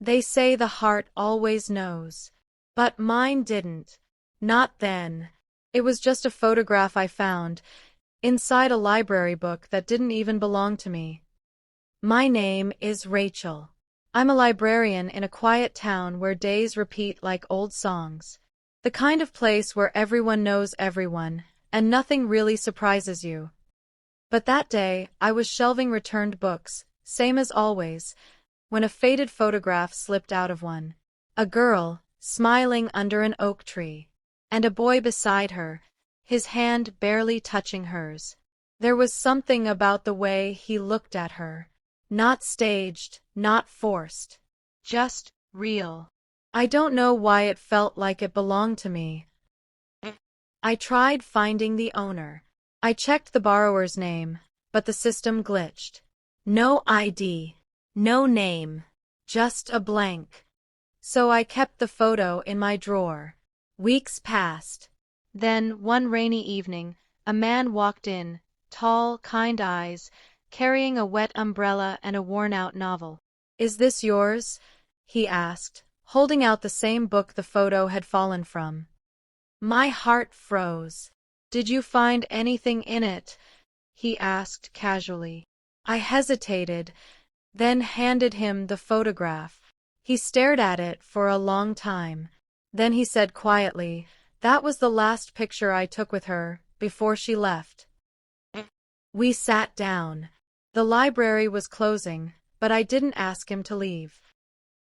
They say the heart always knows. But mine didn't. Not then. It was just a photograph I found, inside a library book that didn't even belong to me. My name is Rachel. I'm a librarian in a quiet town where days repeat like old songs. The kind of place where everyone knows everyone, and nothing really surprises you. But that day, I was shelving returned books, same as always, when a faded photograph slipped out of one. A girl, smiling under an oak tree, and a boy beside her, his hand barely touching hers. There was something about the way he looked at her. Not staged, not forced. Just real. I don't know why it felt like it belonged to me. I tried finding the owner. I checked the borrower's name, but the system glitched. No ID. No name. Just a blank. So I kept the photo in my drawer. Weeks passed. Then, one rainy evening, a man walked in, tall, kind eyes, carrying a wet umbrella and a worn-out novel. "Is this yours?" he asked, holding out the same book the photo had fallen from. My heart froze. "Did you find anything in it?" he asked casually. I hesitated, then handed him the photograph. He stared at it for a long time. Then he said quietly, "That was the last picture I took with her, before she left." We sat down. The library was closing, but I didn't ask him to leave.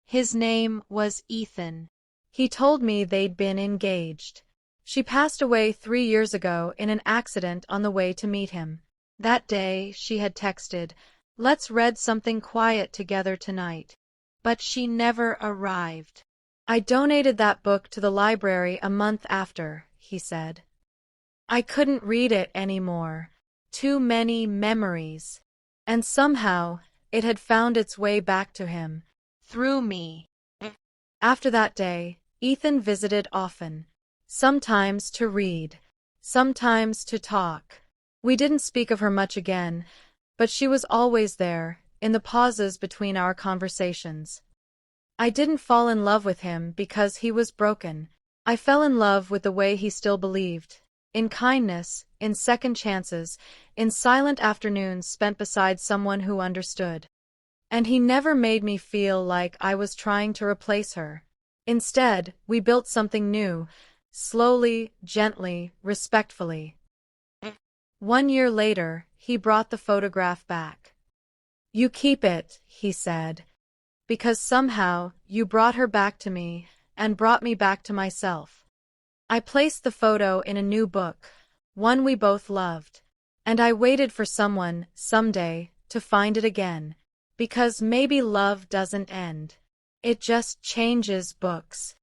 His name was Ethan. He told me they'd been engaged. She passed away 3 years ago in an accident on the way to meet him. That day, she had texted, "Let's read something quiet together tonight." But she never arrived. "I donated that book to the library a month after," he said. "I couldn't read it anymore. Too many memories." And somehow, it had found its way back to him. Through me. After that day, Ethan visited often. Sometimes to read. Sometimes to talk. We didn't speak of her much again, but she was always there, in the pauses between our conversations. I didn't fall in love with him because he was broken. I fell in love with the way he still believed. In kindness, in second chances, in silent afternoons spent beside someone who understood. And he never made me feel like I was trying to replace her. Instead, we built something new, slowly, gently, respectfully. 1 year later, he brought the photograph back. "You keep it," he said, "because somehow you brought her back to me and brought me back to myself." I placed the photo in a new book, one we both loved, and I waited for someone, someday, to find it again, because maybe love doesn't end. It just changes books.